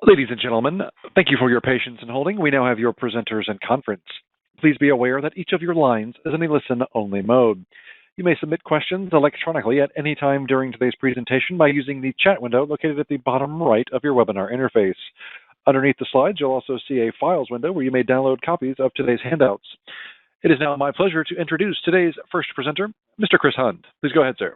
Ladies and gentlemen, thank you for your patience in holding. We now have your presenters in conference. Please be aware that each of your lines is in a listen-only mode. You may submit questions electronically at any time during today's presentation by using the chat window located at the bottom right of your webinar interface. Underneath the slides, you'll also see a files window where you may download copies of today's handouts. It is now my pleasure to introduce today's first presenter, Mr. Chris Hund. Please go ahead, sir.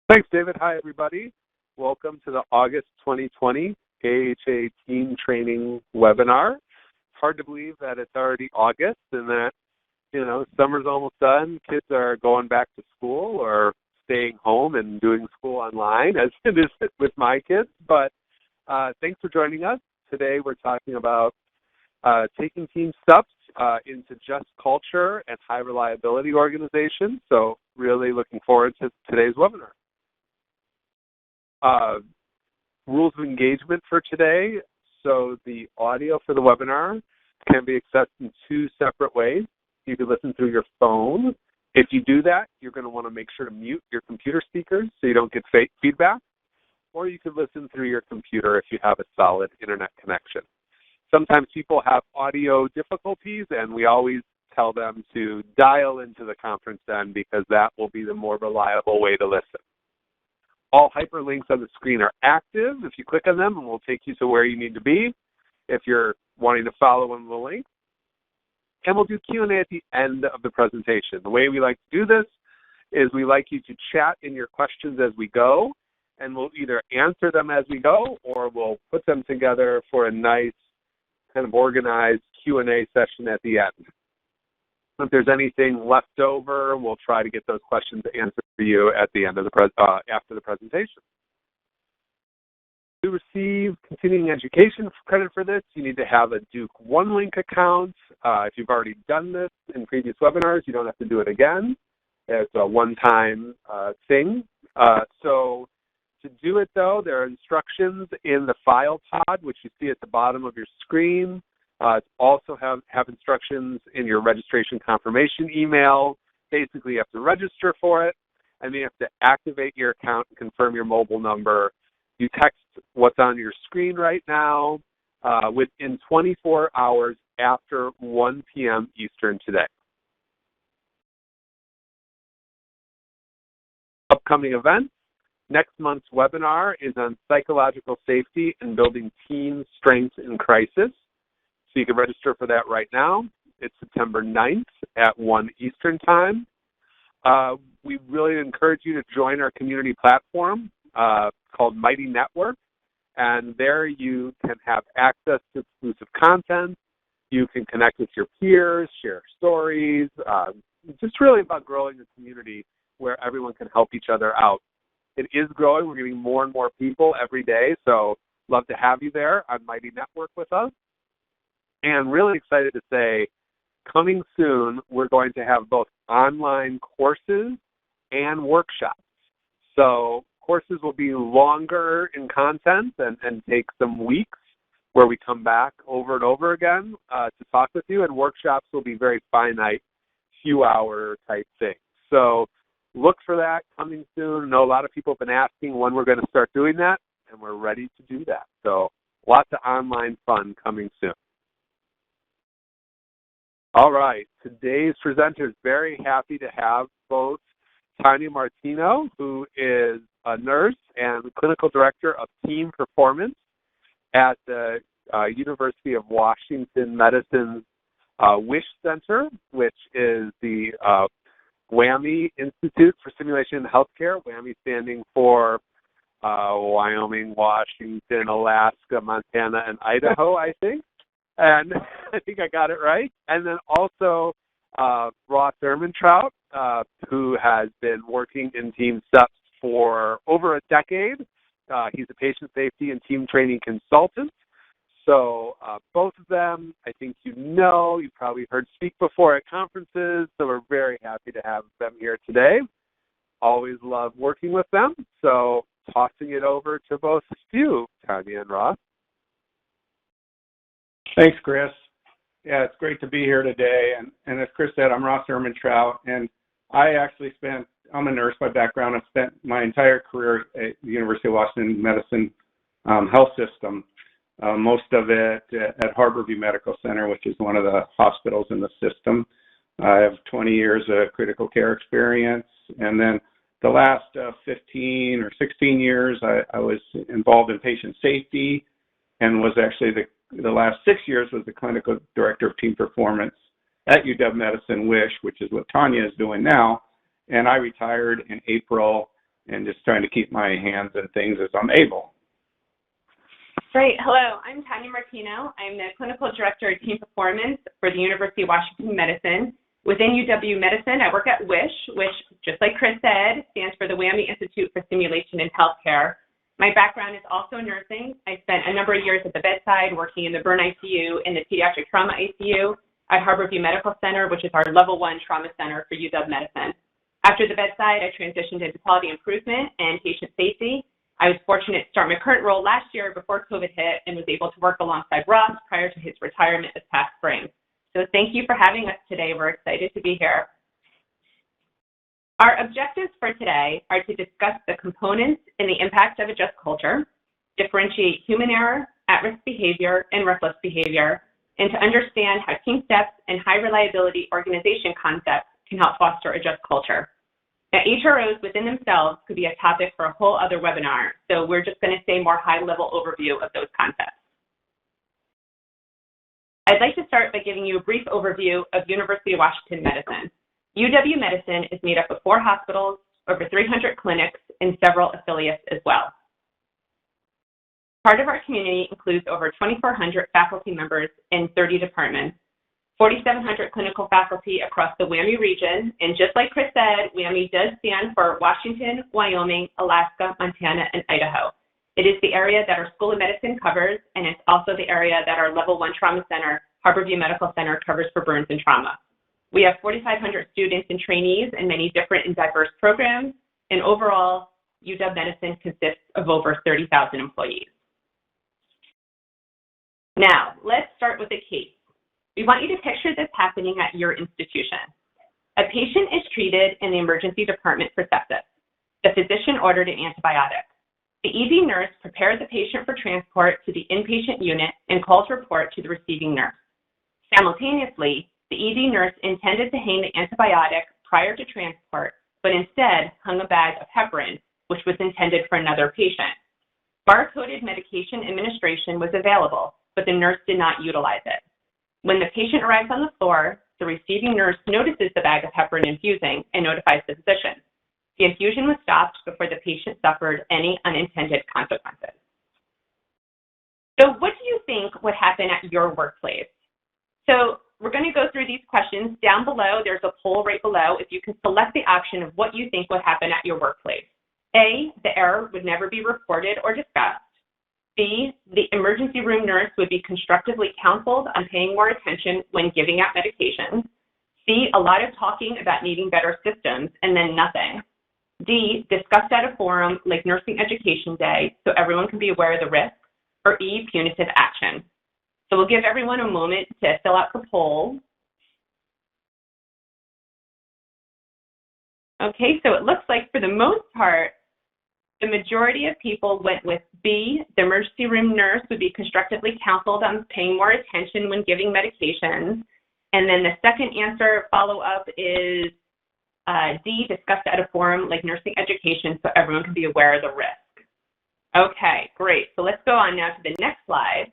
Thanks, David. Hi, everybody. Welcome to the August 2020 AHA Team Training webinar. It's hard to believe that it's already August and that, summer's almost done. Kids are going back to school or staying home and doing school online, as it is with my kids. But thanks for joining us. Today we're talking about taking TeamSTEPPS into just culture and high reliability organizations. So really looking forward to today's webinar. Rules of engagement for today. So the audio for the webinar can be accessed in two separate ways. You can listen through your phone. If you do that, you're going to want to make sure to mute your computer speakers so you don't get feedback. Or you can listen through your computer if you have a solid internet connection. Sometimes people have audio difficulties, and we always tell them to dial into the conference then because that will be the more reliable way to listen. All hyperlinks on the screen are active. If you click on them, and we'll take you to where you need to be if you're wanting to follow one of the links. And we'll do Q&A at the end of the presentation. The way we like to do this is we like you to chat in your questions as we go, and we'll either answer them as we go or we'll put them together for a nice kind of organized Q&A session at the end. If there's anything left over, we'll try to get those questions answered for you at the end of after the presentation. To receive continuing education credit for this, you need to have a Duke OneLink account. If you've already done this in previous webinars, you don't have to do it again. It's a one-time thing. So to do it, though, there are instructions in the file pod, which you see at the bottom of your screen. Also have instructions in your registration confirmation email. Basically, you have to register for it, and then you have to activate your account and confirm your mobile number. You text what's on your screen right now within 24 hours after 1 p.m. Eastern today. Upcoming events. Next month's webinar is on psychological safety and building team strength in crisis. So you can register for that right now. It's September 9th at 1 Eastern time. We really encourage you to join our community platform called Mighty Network. And there you can have access to exclusive content. You can connect with your peers, share stories. Just really about growing a community where everyone can help each other out. It is growing. We're getting more and more people every day. So love to have you there on Mighty Network with us. And really excited to say, coming soon, we're going to have both online courses and workshops. So courses will be longer in content and take some weeks where we come back over and over again to talk with you. And workshops will be very finite, few-hour type things. So look for that coming soon. I know a lot of people have been asking when we're going to start doing that, and we're ready to do that. So lots of online fun coming soon. All right, today's presenter is very happy to have both Tonya Martino, who is a nurse and clinical director of team performance at the University of Washington Medicine's WISH Center, which is the WWAMI Institute for Simulation in Healthcare, WWAMI standing for Wyoming, Washington, Alaska, Montana, and Idaho, I think. And I think I got it right. And then also Ross Ehrmantraut, who has been working in TeamSTEPPS for over a decade. He's a patient safety and team training consultant. So both of them, I think you've probably heard speak before at conferences. So we're very happy to have them here today. Always love working with them. So tossing it over to both of you, Tonya and Ross. Thanks, Chris. Yeah, it's great to be here today. And as Chris said, I'm Ross Ehrmantraut, and I'm a nurse by background. I've spent my entire career at the University of Washington Medicine health system, most of it at Harborview Medical Center, which is one of the hospitals in the system. I have 20 years of critical care experience, and then the last 15 or 16 years, I was involved in patient safety, and was actually the last 6 years was the clinical director of team performance at UW Medicine WISH, which is what Tonya is doing now. And I retired in April, and just trying to keep my hands in things as I'm able. Great. Hello, I'm Tonya Martino. I'm the clinical director of team performance for the University of Washington Medicine. Within UW Medicine, I work at WISH, which, just like Chris said, stands for the WAMI Institute for Simulation in Healthcare. My background is also nursing. I spent a number of years at the bedside working in the burn ICU and the pediatric trauma ICU at Harborview Medical Center, which is our level 1 trauma center for UW Medicine. After the bedside, I transitioned into quality improvement and patient safety. I was fortunate to start my current role last year before COVID hit and was able to work alongside Ross prior to his retirement this past spring. So thank you for having us today. We're excited to be here. Our objectives for today are to discuss the components and the impact of a just culture, differentiate human error, at-risk behavior, and reckless behavior, and to understand how TeamSTEPPS and high reliability organization concepts can help foster a just culture. Now, HROs within themselves could be a topic for a whole other webinar, so we're just going to say more high-level overview of those concepts. I'd like to start by giving you a brief overview of University of Washington Medicine. UW Medicine is made up of 4 hospitals, over 300 clinics, and several affiliates as well. Part of our community includes over 2,400 faculty members in 30 departments, 4,700 clinical faculty across the WAMI region, and just like Chris said, WAMI does stand for Washington, Wyoming, Alaska, Montana, and Idaho. It is the area that our School of Medicine covers, and it's also the area that our Level 1 Trauma Center, Harborview Medical Center, covers for burns and trauma. We have 4,500 students and trainees in many different and diverse programs, and overall, UW Medicine consists of over 30,000 employees. Now, let's start with a case. We want you to picture this happening at your institution. A patient is treated in the emergency department for sepsis. The physician ordered an antibiotic. The ED nurse prepared the patient for transport to the inpatient unit and calls report to the receiving nurse. Simultaneously, the ED nurse intended to hang the antibiotic prior to transport, but instead hung a bag of heparin, which was intended for another patient. Bar-coded medication administration was available, but the nurse did not utilize it. When the patient arrives on the floor, the receiving nurse notices the bag of heparin infusing and notifies the physician. The infusion was stopped before the patient suffered any unintended consequences. So what do you think would happen at your workplace? So we're going to go through these questions. Down below, there's a poll right below. If you can select the option of what you think would happen at your workplace. A, the error would never be reported or discussed. B, the emergency room nurse would be constructively counseled on paying more attention when giving out medications. C, a lot of talking about needing better systems and then nothing. D, discussed at a forum like Nursing Education Day so everyone can be aware of the risk. Or E, punitive action. So we'll give everyone a moment to fill out the poll. Okay, so it looks like for the most part, the majority of people went with B, the emergency room nurse would be constructively counseled on paying more attention when giving medications. And then the second answer follow-up is D, discussed at a forum like Nursing Education so everyone can be aware of the risk. Okay, great. So let's go on now to the next slide.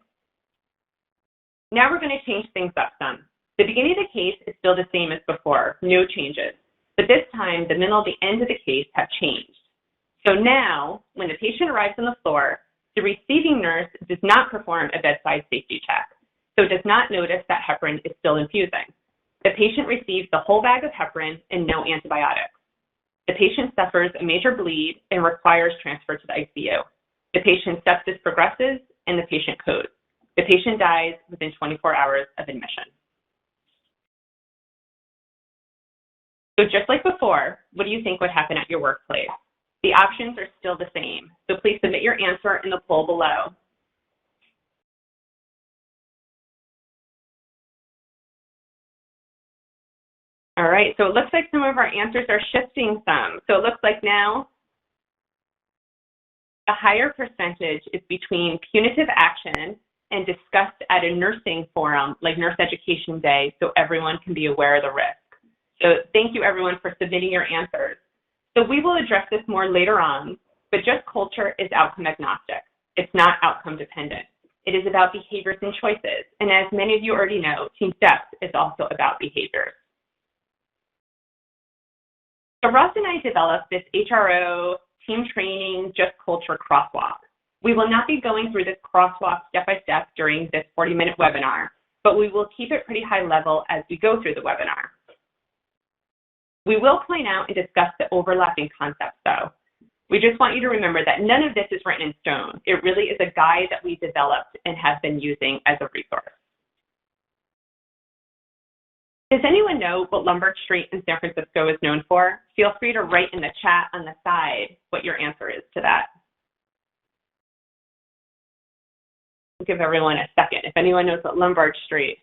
Now we're going to change things up some. The beginning of the case is still the same as before, no changes. But this time, the middle and the end of the case have changed. So now, when the patient arrives on the floor, the receiving nurse does not perform a bedside safety check, so does not notice that heparin is still infusing. The patient receives the whole bag of heparin and no antibiotics. The patient suffers a major bleed and requires transfer to the ICU. The patient's sepsis progresses and the patient codes. The patient dies within 24 hours of admission. So just like before, what do you think would happen at your workplace? The options are still the same, so please submit your answer in the poll below. All right, so it looks like some of our answers are shifting some. So it looks like now a higher percentage is between punitive action and discussed at a nursing forum like Nurse Education Day so everyone can be aware of the risk. So thank you everyone for submitting your answers. So we will address this more later on, but just culture is outcome agnostic. It's not outcome dependent. It is about behaviors and choices. And as many of you already know, TeamSTEPPS is also about behaviors. So Ross and I developed this HRO team training, just culture crosswalk. We will not be going through this crosswalk step by step during this 40-minute webinar, but we will keep it pretty high level as we go through the webinar. We will point out and discuss the overlapping concepts though. We just want you to remember that none of this is written in stone. It really is a guide that we developed and have been using as a resource. Does anyone know what Lombard Street in San Francisco is known for? Feel free to write in the chat on the side what your answer is to that. We'll give everyone a second. If anyone knows what Lombard Street,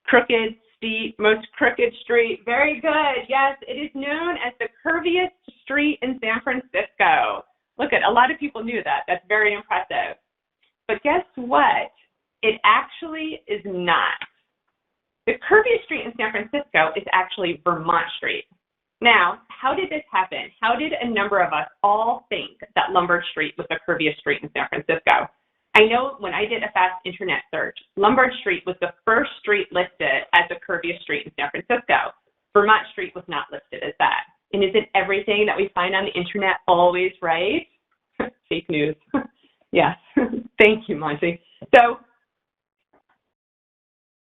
crooked, steep, most crooked street. Very good. Yes, it is known as the curviest street in San Francisco. Look at, a lot of people knew that. That's very impressive. But guess what? It actually is not. The curviest street in San Francisco is actually Vermont Street. Now, how did this happen? How did a number of us all think that Lombard Street was the curviest street in San Francisco? I know when I did a fast internet search, Lombard Street was the first street listed as the curviest street in San Francisco. Vermont Street was not listed as that. And isn't everything that we find on the internet always right? Fake news. Yes. Thank you, Monty. So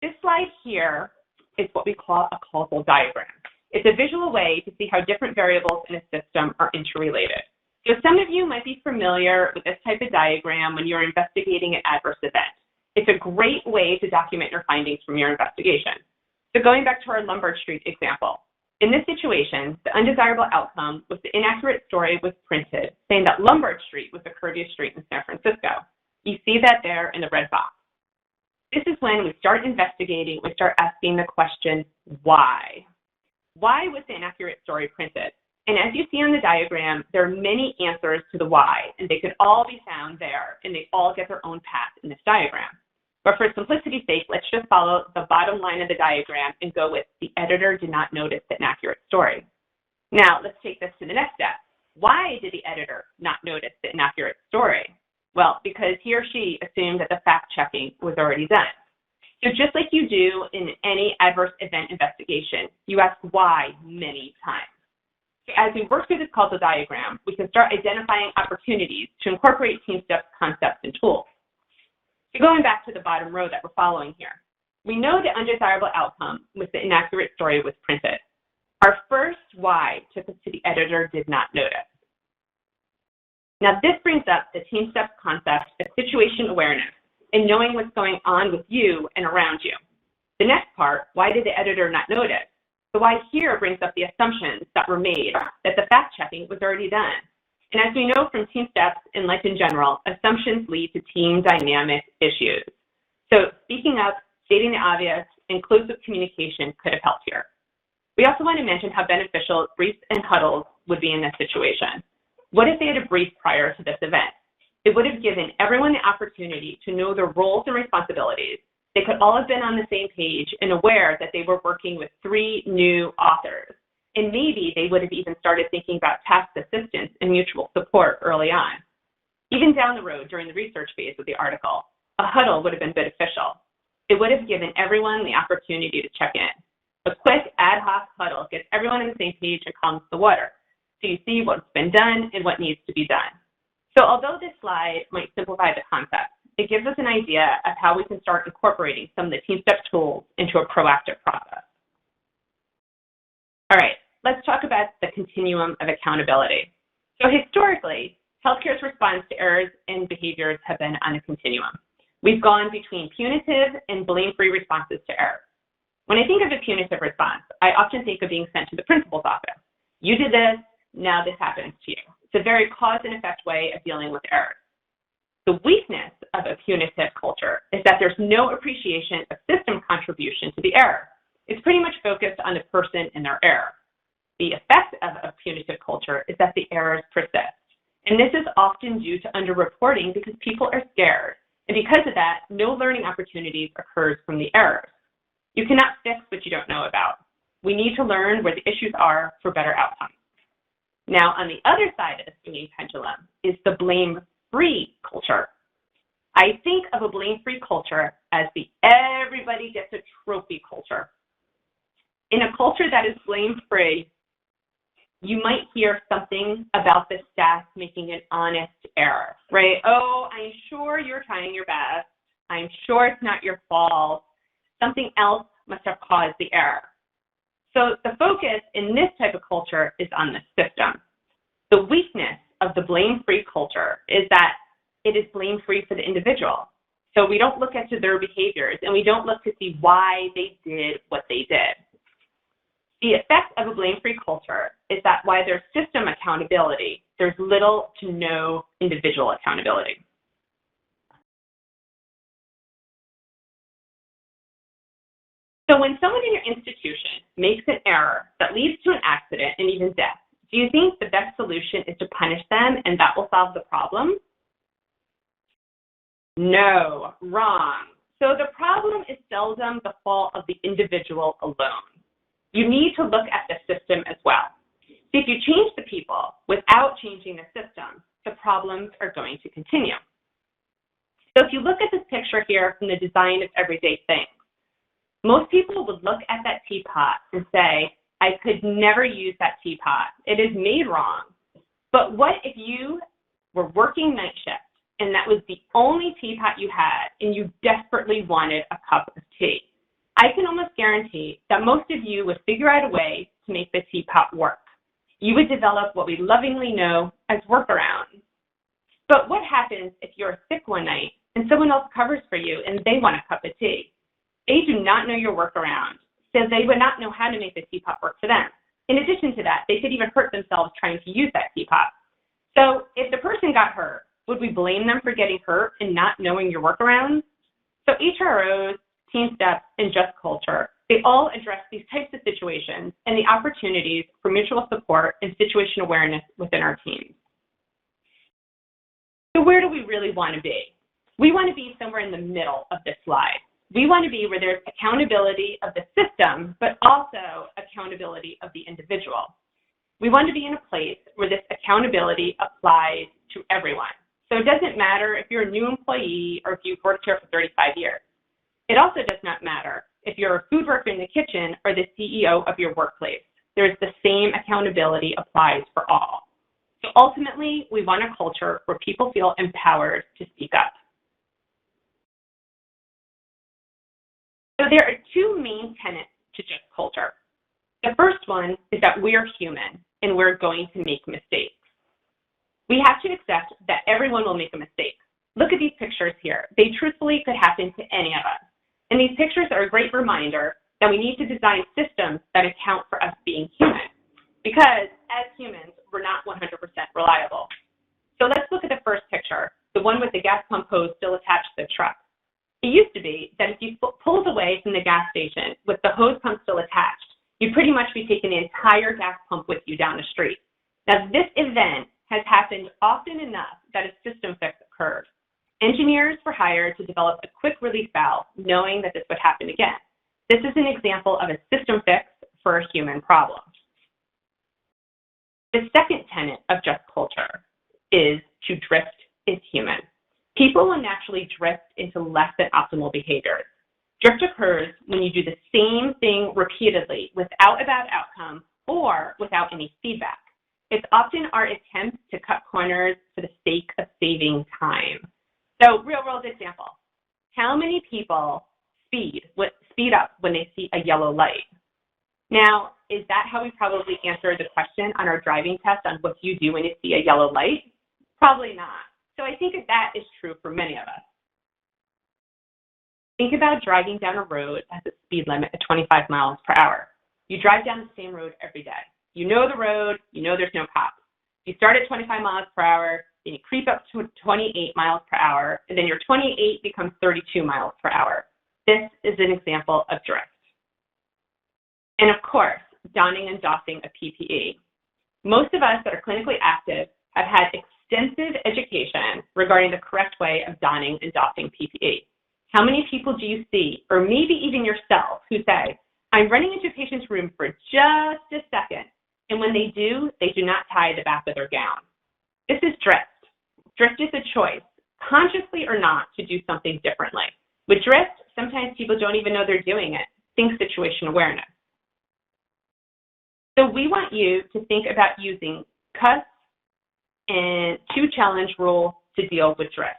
this slide here is what we call a causal diagram. It's a visual way to see how different variables in a system are interrelated. So some of you might be familiar with this type of diagram when you're investigating an adverse event. It's a great way to document your findings from your investigation. So going back to our Lombard Street example, in this situation, the undesirable outcome was the inaccurate story was printed saying that Lombard Street was the curviest street in San Francisco. You see that there in the red box. This is when we start investigating, we start asking the question, why? Why was the inaccurate story printed? And as you see on the diagram, there are many answers to the why, and they could all be found there, and they all get their own path in this diagram. But for simplicity's sake, let's just follow the bottom line of the diagram and go with the editor did not notice the inaccurate story. Now, let's take this to the next step. Why did the editor not notice the inaccurate story? Well, because he or she assumed that the fact-checking was already done. So just like you do in any adverse event investigation, you ask why many times. So as we work through this causal diagram, we can start identifying opportunities to incorporate TeamSTEPPS concepts and tools. So going back to the bottom row that we're following here, we know the undesirable outcome was the inaccurate story was printed. Our first why took us to the editor did not notice. Now this brings up the TeamSTEPPS concept of situation awareness and knowing what's going on with you and around you. The next part, why did the editor not notice? The why here brings up the assumptions that were made that the fact-checking was already done. And as we know from TeamSTEPPS and life in general, assumptions lead to team dynamic issues. So speaking up, stating the obvious, inclusive communication could have helped here. We also want to mention how beneficial briefs and huddles would be in this situation. What if they had a brief prior to this event? It would have given everyone the opportunity to know their roles and responsibilities. They could all have been on the same page and aware that they were working with 3 new authors. And maybe they would have even started thinking about task assistance and mutual support early on. Even down the road during the research phase of the article, a huddle would have been beneficial. It would have given everyone the opportunity to check in. A quick ad hoc huddle gets everyone on the same page and calms the water. So you see what's been done and what needs to be done. So although this slide might simplify the concept, it gives us an idea of how we can start incorporating some of the TeamSTEPPS tools into a proactive process. All right, let's talk about the continuum of accountability. So historically, healthcare's response to errors and behaviors have been on a continuum. We've gone between punitive and blame-free responses to errors. When I think of a punitive response, I often think of being sent to the principal's office. You did this, now this happens to you. It's a very cause and effect way of dealing with errors. The weakness of a punitive culture is that there's no appreciation of system contribution to the error. It's pretty much focused on the person and their error. The effect of a punitive culture is that the errors persist. And this is often due to underreporting because people are scared. And because of that, no learning opportunities occurs from the errors. You cannot fix what you don't know about. We need to learn where the issues are for better outcomes. Now, on the other side of the swinging pendulum is the blame-free culture. I think of a blame-free culture as the everybody gets a trophy culture. In a culture that is blame-free, you might hear something about the staff making an honest error, right? Oh, I'm sure you're trying your best. I'm sure it's not your fault. Something else must have caused the error. So the focus in this type of culture is on the system. The weakness of the blame-free culture is that it is blame-free for the individual. So we don't look into their behaviors, and we don't look to see why they did what they did. The effect of a blame-free culture is that while there's system accountability, there's little to no individual accountability. So when someone in your institution makes an error that leads to an accident and even death, do you think the best solution is to punish them and that will solve the problem? No, wrong. So the problem is seldom the fault of the individual alone. You need to look at the system as well. So if you change the people without changing the system, the problems are going to continue. So if you look at this picture here from the design of everyday things, most people would look at that teapot and say, I could never use that teapot. It is made wrong. But what if you were working night shift and that was the only teapot you had and you desperately wanted a cup of tea? I can almost guarantee that most of you would figure out a way to make the teapot work. You would develop what we lovingly know as workarounds. But what happens if you're sick one night and someone else covers for you and they want a cup of tea? They do not know your workaround, so they would not know how to make the teapot work for them. In addition to that, they could even hurt themselves trying to use that teapot. So if the person got hurt, would we blame them for getting hurt and not knowing your workarounds? So HROs, TeamSTEPPS, and Just Culture, they all address these types of situations and the opportunities for mutual support and situation awareness within our teams. So where do we really want to be? We want to be somewhere in the middle of this slide. We want to be where there's accountability of the system, but also accountability of the individual. We want to be in a place where this accountability applies to everyone. So it doesn't matter if you're a new employee or if you've worked here for 35 years. It also does not matter if you're a food worker in the kitchen or the CEO of your workplace. There's the same accountability applies for all. So ultimately, we want a culture where people feel empowered to speak up. So there are two main tenets to Just Culture. The first one is that we're human and we're going to make mistakes. We have to accept that everyone will make a mistake. Look at these pictures here. They truthfully could happen to any of us. And these pictures are a great reminder that we need to design systems that account for us being human. Because as humans, we're not 100% reliable. So let's look at the first picture, the one with the gas pump hose still attached to the truck. It used to be that if you pulled away from the gas station with the hose pump still attached, you'd pretty much be taking the entire gas pump with you down the street. Now, this event has happened often enough that a system fix occurred. Engineers were hired to develop a quick release valve, knowing that this would happen again. This is an example of a system fix for a human problem. The second tenet of Just Culture is to drift is human. People will naturally drift into less than optimal behaviors. Drift occurs when you do the same thing repeatedly without a bad outcome or without any feedback. It's often our attempt to cut corners for the sake of saving time. So, real-world example. How many people speed up when they see a yellow light? Now, is that how we probably answer the question on our driving test on what do you do when you see a yellow light? Probably not. So I think that is true for many of us. Think about driving down a road that has a speed limit of 25 miles per hour. You drive down the same road every day. You know the road, you know there's no cops. You start at 25 miles per hour, then you creep up to 28 miles per hour, and then your 28 becomes 32 miles per hour. This is an example of drift. And of course, donning and doffing a PPE. Most of us that are clinically active have had extensive education regarding the correct way of donning and doffing PPE. How many people do you see, or maybe even yourself, who say, I'm running into a patient's room for just a second, and when they do not tie the back of their gown? This is drift. Drift is a choice, consciously or not, to do something differently. With drift, sometimes people don't even know they're doing it. Think situation awareness. So we want you to think about using cuts and 2-challenge rule to deal with drift.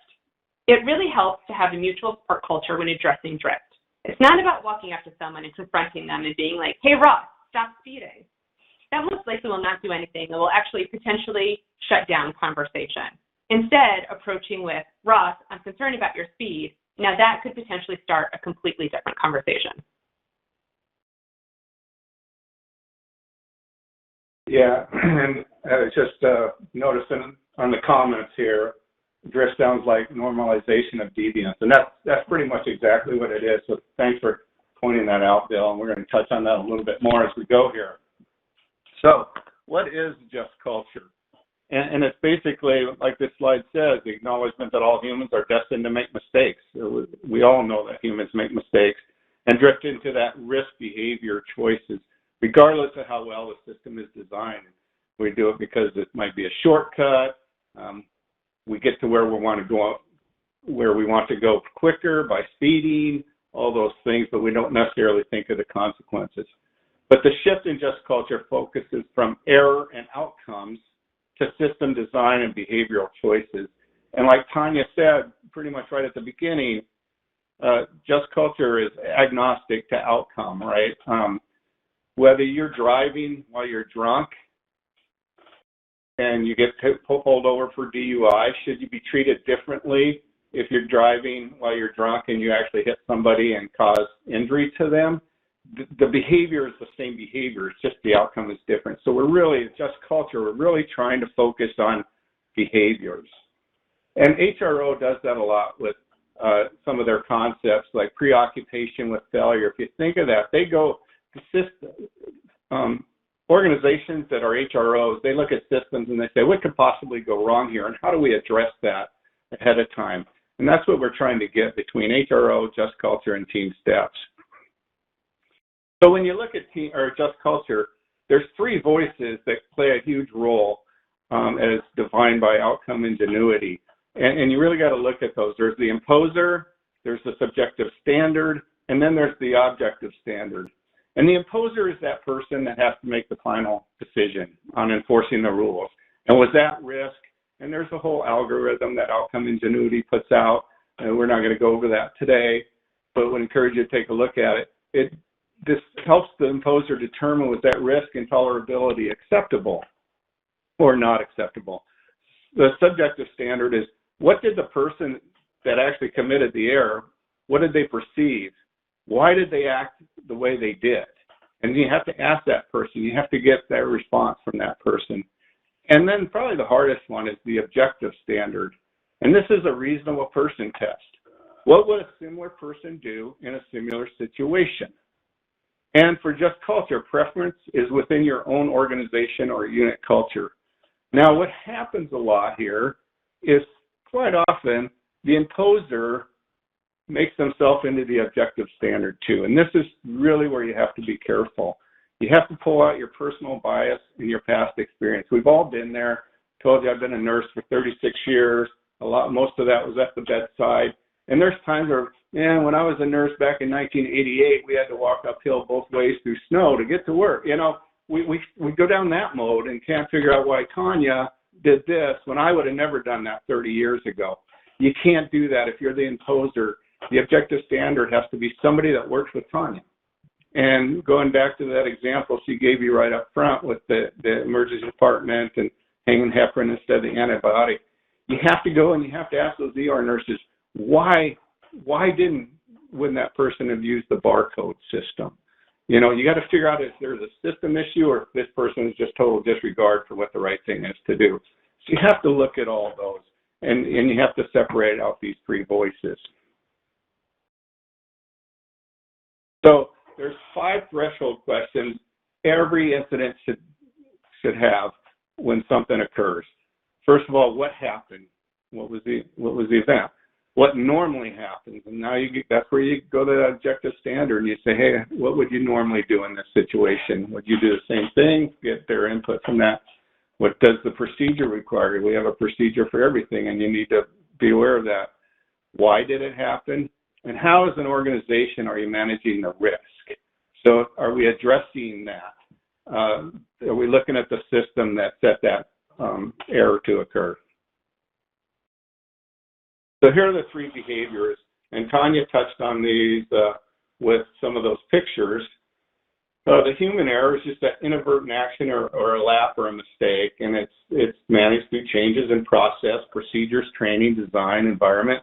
It really helps to have a mutual support culture when addressing drift. It's not about walking up to someone and confronting them and being like, hey, Ross, stop speeding. That most likely will not do anything. It will actually potentially shut down conversation. Instead, approaching with, Ross, I'm concerned about your speed. Now that could potentially start a completely different conversation. Yeah, and just noticing on the comments here, drift sounds like normalization of deviance, and that's pretty much exactly what it is. So thanks for pointing that out, Bill, and we're going to touch on that a little bit more as we go here. So what is just culture? And it's basically, like this slide says, the acknowledgement that all humans are destined to make mistakes. We all know that humans make mistakes and drift into that risk behavior choices, regardless of how well the system is designed. We do it because it might be a shortcut. We get to where we want to go quicker by speeding, all those things, but we don't necessarily think of the consequences. But the shift in just culture focuses from error and outcomes to system design and behavioral choices. And like Tonya said pretty much right at the beginning, just culture is agnostic to outcome, right? Whether you're driving while you're drunk and you get pulled over for DUI, should you be treated differently if you're driving while you're drunk and you actually hit somebody and cause injury to them? The behavior is the same behavior, it's just the outcome is different. So just culture, we're really trying to focus on behaviors. And HRO does that a lot with some of their concepts like preoccupation with failure. If you think of that, they go organizations that are HROs, they look at systems and they say, what could possibly go wrong here, and how do we address that ahead of time? And that's what we're trying to get between HRO, Just Culture, and TeamSTEPPS. So when you look at Just Culture, there's 3 voices that play a huge role as defined by outcome ingenuity. And you really got to look at those. There's the imposer, there's the subjective standard, and then there's the objective standard. And the imposer is that person that has to make the final decision on enforcing the rules. And was that risk? And there's a whole algorithm that outcome ingenuity puts out, and we're not going to go over that today, but would encourage you to take a look at it. This helps the imposer determine was that risk and tolerability acceptable or not acceptable. The subjective standard is, what did the person that actually committed the error, what did they perceive? Why did they act the way they did? And you have to ask that person. You have to get that response from that person. And then probably the hardest one is the objective standard. And this is a reasonable person test. What would a similar person do in a similar situation? And for Just Culture, preference is within your own organization or unit culture. Now, what happens a lot here is quite often the imposer makes themselves into the objective standard too. And this is really where you have to be careful. You have to pull out your personal bias and your past experience. We've all been there. I told you I've been a nurse for 36 years. Most of that was at the bedside. And there's times where, when I was a nurse back in 1988, we had to walk uphill both ways through snow to get to work. We go down that mode and can't figure out why Tonya did this when I would have never done that 30 years ago. You can't do that if you're the imposer. The objective standard has to be somebody that works with Tonya. And going back to that example she gave you right up front with the emergency department and hanging heparin instead of the antibiotic, you have to go and you have to ask those ER nurses, why wouldn't that person have used the barcode system? You got to figure out if there's a system issue or if this person is just total disregard for what the right thing is to do. So you have to look at all those, and you have to separate out these 3 voices. So there's 5 threshold questions every incident should have when something occurs. first of all, what happened? What was the event? What normally happens? And now that's where you go to the objective standard and you say, hey, what would you normally do in this situation? Would you do the same thing? Get their input from that. What does the procedure require? We have a procedure for everything, and you need to be aware of that. Why did it happen? And how, as an organization, are you managing the risk? So are we addressing that? Are we looking at the system that set that error to occur? So here are the three behaviors, and Tonya touched on these with some of those pictures. The human error is just an inadvertent action or a lap or a mistake, and it's managed through changes in process, procedures, training, design, environment,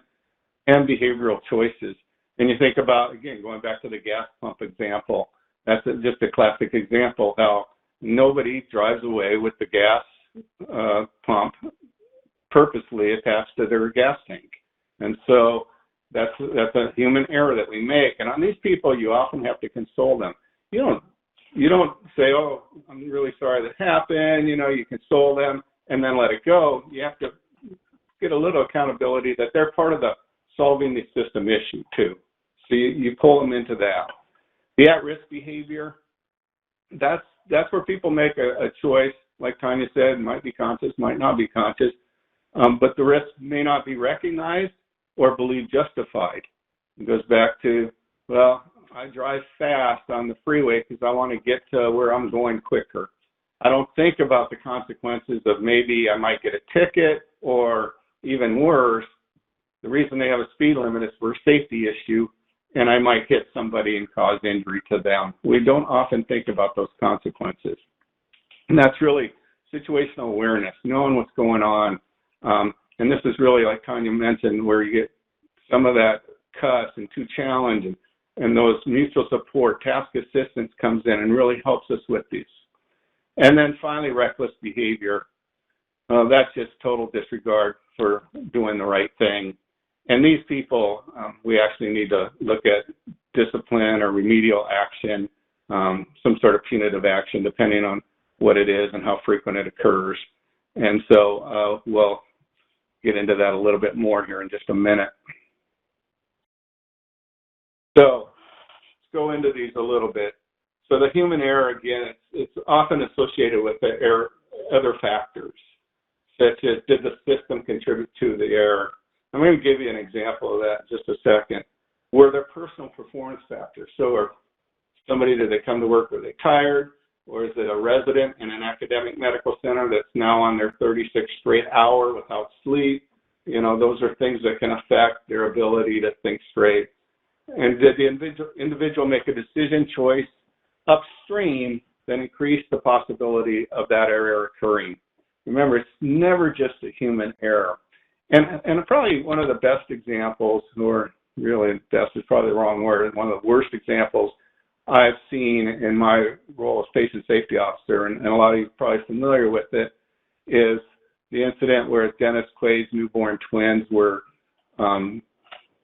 and behavioral choices. And you think about, again, going back to the gas pump example, that's just a classic example how nobody drives away with the gas pump purposely attached to their gas tank. And so that's a human error that we make. And on these people, you often have to console them. You don't say, oh, I'm really sorry that happened. You console them and then let it go. You have to get a little accountability that they're part of the solving the system issue too. So you pull them into that. The at-risk behavior, that's where people make a choice, like Tonya said, might be conscious, might not be conscious, but the risk may not be recognized or believed justified. It goes back to, well, I drive fast on the freeway because I want to get to where I'm going quicker. I don't think about the consequences of maybe I might get a ticket, or even worse, the reason they have a speed limit is for a safety issue, and I might hit somebody and cause injury to them. We don't often think about those consequences. And that's really situational awareness, knowing what's going on. And this is really, like Tonya mentioned, where you get some of that cuss and to challenge and those mutual support, task assistance comes in and really helps us with these. And then finally, reckless behavior. That's just total disregard for doing the right thing. And these people, we actually need to look at discipline or remedial action, some sort of punitive action, depending on what it is and how frequent it occurs. And so we'll get into that a little bit more here in just a minute. So let's go into these a little bit. So the human error, again, it's often associated with the error, other factors, such as did the system contribute to the error? I'm going to give you an example of that in just a second. Were there personal performance factors? So are somebody, did they come to work, were they tired? Or is it a resident in an academic medical center that's now on their 36th straight hour without sleep? Those are things that can affect their ability to think straight. And did the individual make a decision choice upstream that increased the possibility of that error occurring? Remember, it's never just a human error. And probably one of the best examples, or really best is probably the wrong word, one of the worst examples I've seen in my role as patient safety officer, and a lot of you are probably familiar with it, is the incident where Dennis Quaid's newborn twins were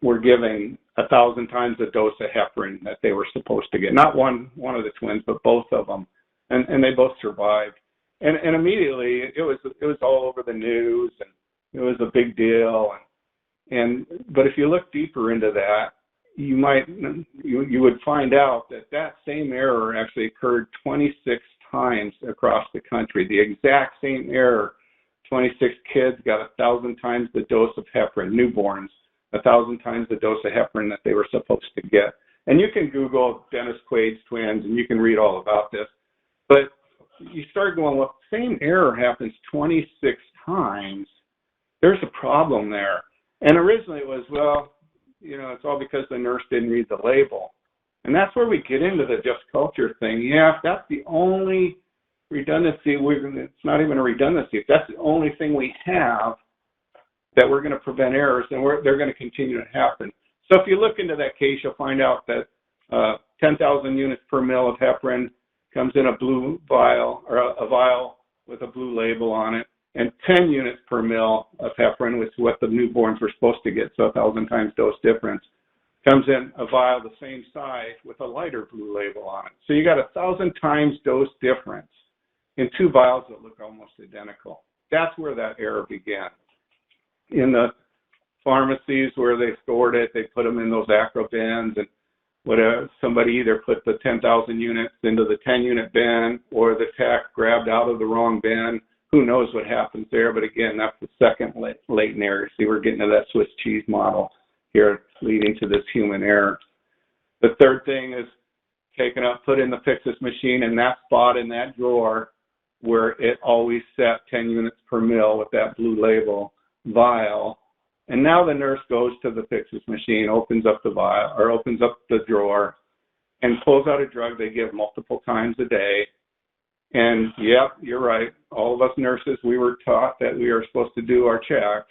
giving 1,000 times the dose of heparin that they were supposed to get. Not one of the twins, but both of them, and they both survived. And immediately it was all over the news, and it was a big deal. But if you look deeper into that, you would find out that same error actually occurred 26 times across the country. The exact same error. 26 kids got 1,000 times the dose of heparin, newborns, 1,000 times the dose of heparin that they were supposed to get. And you can Google Dennis Quaid's twins, and you can read all about this. But you start going, well, same error happens 26 times. There's a problem there. And originally it was, well, it's all because the nurse didn't read the label. And that's where we get into the just culture thing. Yeah, if that's the only redundancy, it's not even a redundancy. If that's the only thing we have that we're going to prevent errors, then they're going to continue to happen. So if you look into that case, you'll find out that 10,000 units per mil of heparin comes in a blue vial, or a vial with a blue label on it, and 10 units per mil of heparin, which is what the newborns were supposed to get, so 1,000 times dose difference, comes in a vial the same size with a lighter blue label on it. So you got 1,000 times dose difference in two vials that look almost identical. that's where that error began. In the pharmacies where they stored it, they put them in those acro bins, and somebody either put the 10,000 units into the 10-unit bin, or the tech grabbed out of the wrong bin. Who knows what happens there? But again, that's the second latent error. See, we're getting to that Swiss cheese model here, leading to this human error. The third thing is taken up, put in the Pyxis machine in that spot in that drawer where it always set 10 units per mil with that blue label vial. And now the nurse goes to the Pyxis machine, opens up the vial or opens up the drawer, and pulls out a drug they give multiple times a day. And yep, you're right. All of us nurses, we were taught that we are supposed to do our checks.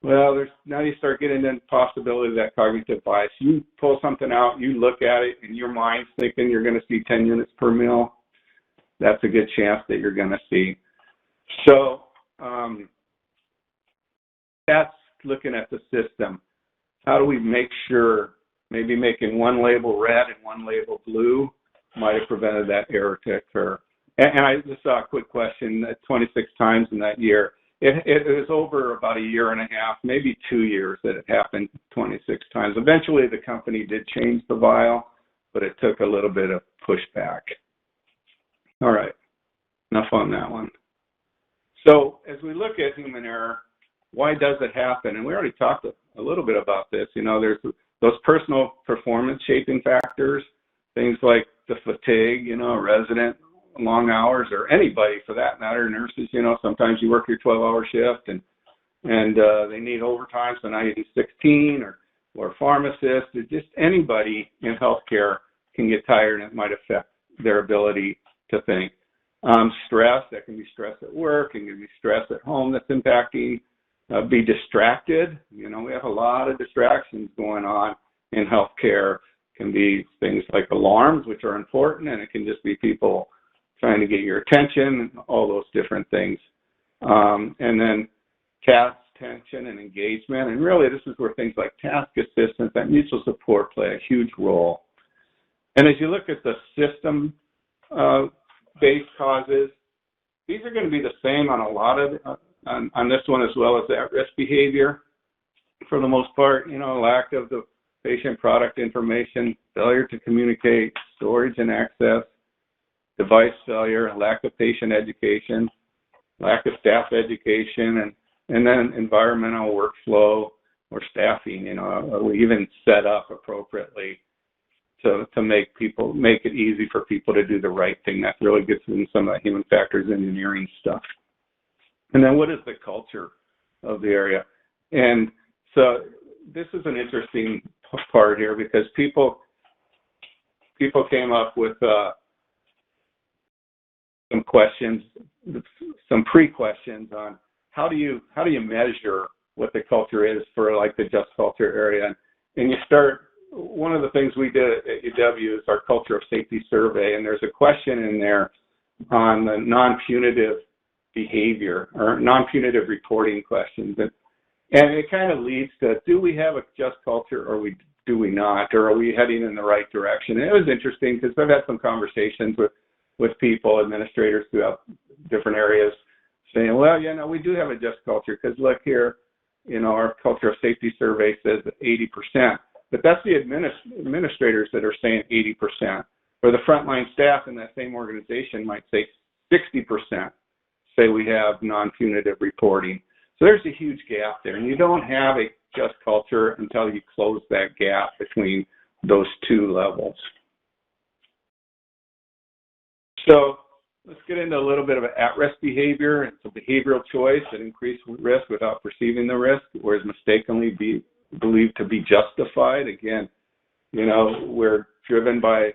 Well, now you start getting into the possibility of that cognitive bias. You pull something out, you look at it, and your mind's thinking you're going to see 10 units per mil. That's a good chance that you're going to see. So that's looking at the system. How do we make sure maybe making one label red and one label blue might have prevented that error to occur? And I just saw a quick question, 26 times in that year. It was over about a year and a half, maybe 2 years that it happened 26 times. Eventually, the company did change the vial, but it took a little bit of pushback. All right, enough on that one. So as we look at human error, why does it happen? And we already talked a little bit about this. You know, there's those personal performance shaping factors, things like the fatigue, you know, a resident, long hours, or anybody for that matter, nurses, you know, sometimes you work your 12-hour shift and they need overtime, so now you do 16, or pharmacists, or just anybody in healthcare can get tired, and it might affect their ability to think. Stress, that can be stress at work, and can be stress at home that's impacting, be distracted. You know, we have a lot of distractions going on in healthcare. It can be things like alarms, which are important, and it can just be people trying to get your attention, all those different things. And then task tension and engagement. And really, this is where things like task assistance and mutual support play a huge role. And as you look at the system-based causes, these are going to be the same on a lot of, on this one as well as at-risk behavior. For the most part, you know, lack of the patient product information, failure to communicate, storage and access, device failure, lack of patient education, lack of staff education, and then environmental workflow or staffing. You know, are we even set up appropriately to make it easy for people to do the right thing? That really gets into some of the human factors engineering stuff. And then what is the culture of the area? And so this is an interesting part here, because people came up with some questions, some pre-questions on how do you measure what the culture is for like the just culture area. And you start, one of the things we did at UW is our culture of safety survey, and there's a question in there on the non-punitive behavior or non-punitive reporting questions. And it kind of leads to, do we have a just culture or do we not, or are we heading in the right direction? And it was interesting because I've had some conversations with people, administrators throughout different areas, saying, well, you know, we do have a just culture because look here, you know, our culture of safety survey says 80%, but that's the administrators that are saying 80%. Or the frontline staff in that same organization might say 60% say we have non-punitive reporting. So there's a huge gap there, and you don't have a just culture until you close that gap between those two levels. So let's get into a little bit of at-risk behavior. It's a behavioral choice that increases risk without perceiving the risk, or is mistakenly believed to be justified. Again, you know, we're driven by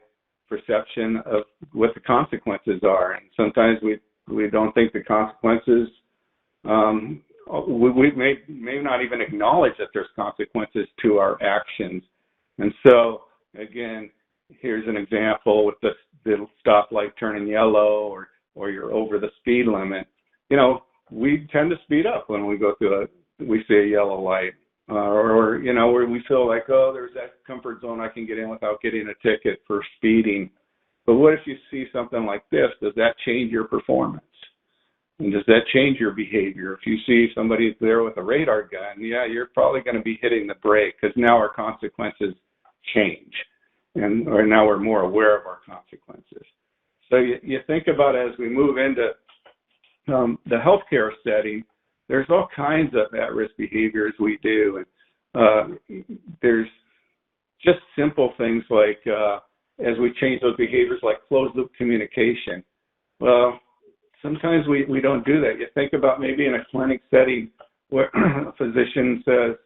perception of what the consequences are, and sometimes we don't think the consequences. We may not even acknowledge that there's consequences to our actions. And so, again, here's an example with the stoplight turning yellow, or you're over the speed limit. You know, we tend to speed up when we go through we see a yellow light, or you know, where we feel like, oh, there's that comfort zone I can get in without getting a ticket for speeding. But what if you see something like this? Does that change your performance? And does that change your behavior? If you see somebody there with a radar gun, yeah, you're probably going to be hitting the brake because now our consequences change, or now we're more aware of our consequences. So you think about it as we move into the healthcare setting, there's all kinds of at-risk behaviors we do. And there's just simple things like as we change those behaviors, like closed-loop communication. Well, sometimes we don't do that. You think about maybe in a clinic setting where a physician says,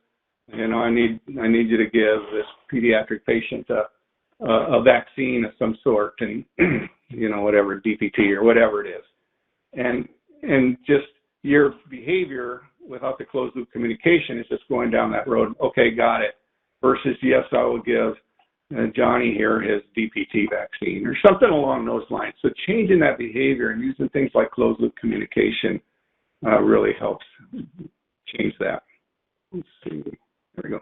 I need you to give this pediatric patient a vaccine of some sort, and whatever, DPT or whatever it is, and just your behavior without the closed loop communication is just going down that road. Okay, got it. Versus, yes, I will give Johnny here his DPT vaccine or something along those lines. So changing that behavior and using things like closed loop communication really helps change that. Let's see. There we go.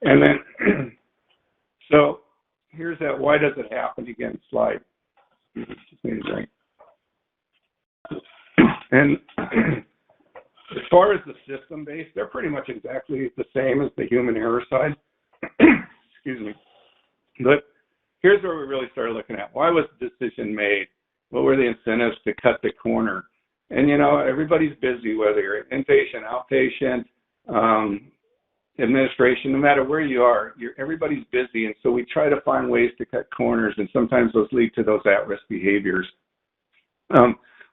And then, so here's that why does it happen again slide. And as far as the system base, they're pretty much exactly the same as the human error side. Excuse me. But here's where we really started looking at. Why was the decision made? What were the incentives to cut the corner? And, everybody's busy, whether you're inpatient, outpatient, administration, no matter where you are, everybody's busy. And so we try to find ways to cut corners, and sometimes those lead to those at-risk behaviors.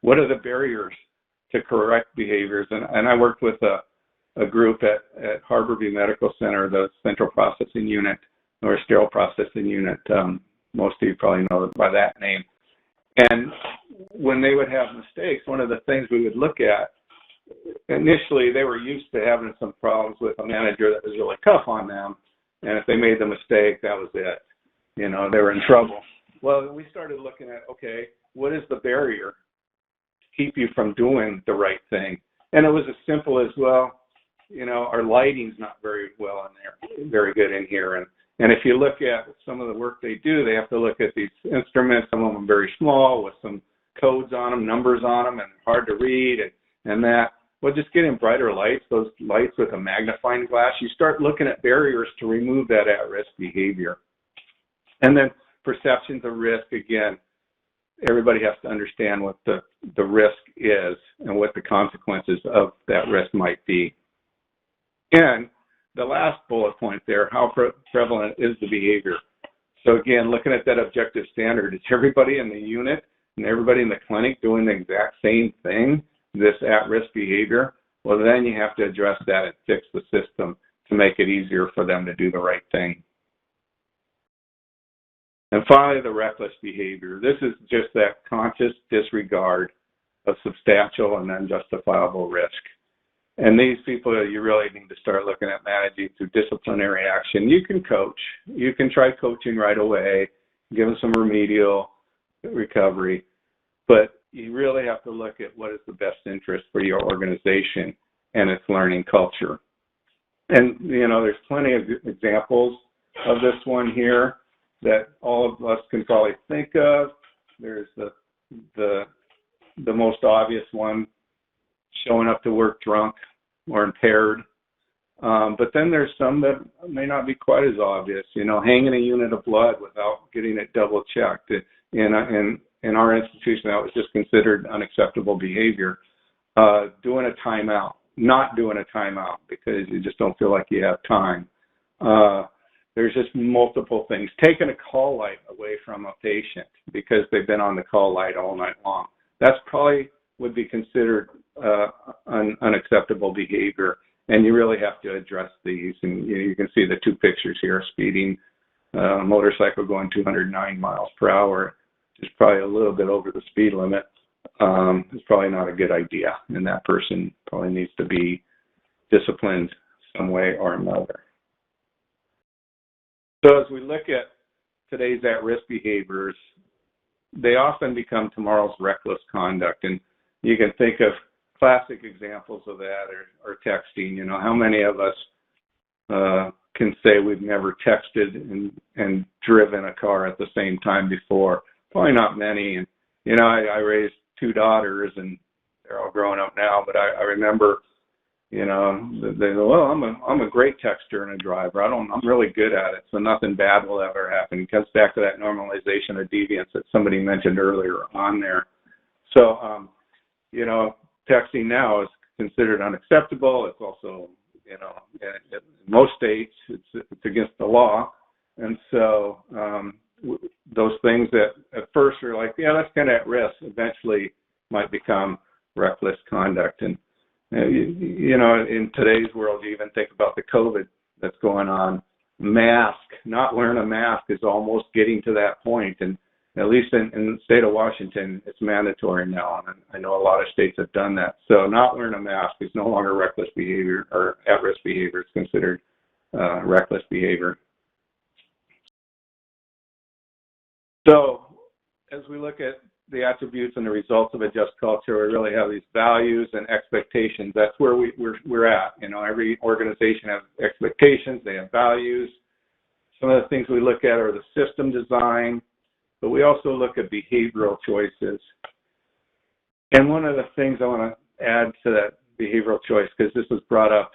What are the barriers to correct behaviors? And I worked with a group at Harborview Medical Center, the Central Processing Unit, or Sterile Processing Unit. Most of you probably know it by that name. And when they would have mistakes, one of the things we would look at, initially they were used to having some problems with a manager that was really tough on them, and if they made the mistake, that was it. They were in trouble. Well, we started looking at, okay, what is the barrier to keep you from doing the right thing? And it was as simple as, well, our lighting's not very well in there, very good in here. And if you look at some of the work they do, they have to look at these instruments, some of them very small with some codes on them, numbers on them, and hard to read, and that. Well, just getting brighter lights, those lights with a magnifying glass, you start looking at barriers to remove that at-risk behavior. And then perceptions of risk, again, everybody has to understand what the risk is and what the consequences of that risk might be. And the last bullet point there, how prevalent is the behavior? So again, looking at that objective standard, is everybody in the unit and everybody in the clinic doing the exact same thing, this at-risk behavior? Well, then you have to address that and fix the system to make it easier for them to do the right thing. And finally, the reckless behavior. This is just that conscious disregard of substantial and unjustifiable risk. And these people, you really need to start looking at managing through disciplinary action. You can coach. You can try coaching right away, give them some remedial recovery. But you really have to look at what is the best interest for your organization and its learning culture. And, there's plenty of examples of this one here that all of us can probably think of. There's the most obvious one, showing up to work drunk or impaired. But then there's some that may not be quite as obvious, hanging a unit of blood without getting it double checked. In our institution, that was just considered unacceptable behavior. Doing a timeout, not doing a timeout because you just don't feel like you have time. There's just multiple things. Taking a call light away from a patient because they've been on the call light all night long. That's probably would be considered unacceptable behavior, and you really have to address these. And you can see the two pictures here: speeding, motorcycle going 209 miles per hour, is probably a little bit over the speed limit. It's probably not a good idea, and that person probably needs to be disciplined some way or another. So as we look at today's at-risk behaviors, they often become tomorrow's reckless conduct. And you can think of classic examples of that or texting. How many of us can say we've never texted and driven a car at the same time before? Probably not many. And, I raised two daughters, and they're all grown up now, but I remember, you know, they go, well, I'm a great texter and a driver. I'm really good at it, so nothing bad will ever happen. It comes back to that normalization of deviance that somebody mentioned earlier on there. So, you know, texting now is considered unacceptable. It's also, you know, in most states, it's against the law. And so those things that at first are like, yeah, that's kind of at risk, eventually might become reckless conduct. And, you know, in today's world, you even think about the COVID that's going on. Mask, not wearing a mask is almost getting to that point. And at least in the state of Washington, it's mandatory now. And I know a lot of states have done that. So not wearing a mask is no longer reckless behavior or at-risk behavior. It's considered reckless behavior. So as we look at the attributes and the results of a just culture, we really have these values and expectations. That's where we're at. You know, every organization has expectations. They have values. Some of the things we look at are the system design, but we also look at behavioral choices. And one of the things I want to add to that behavioral choice, because this was brought up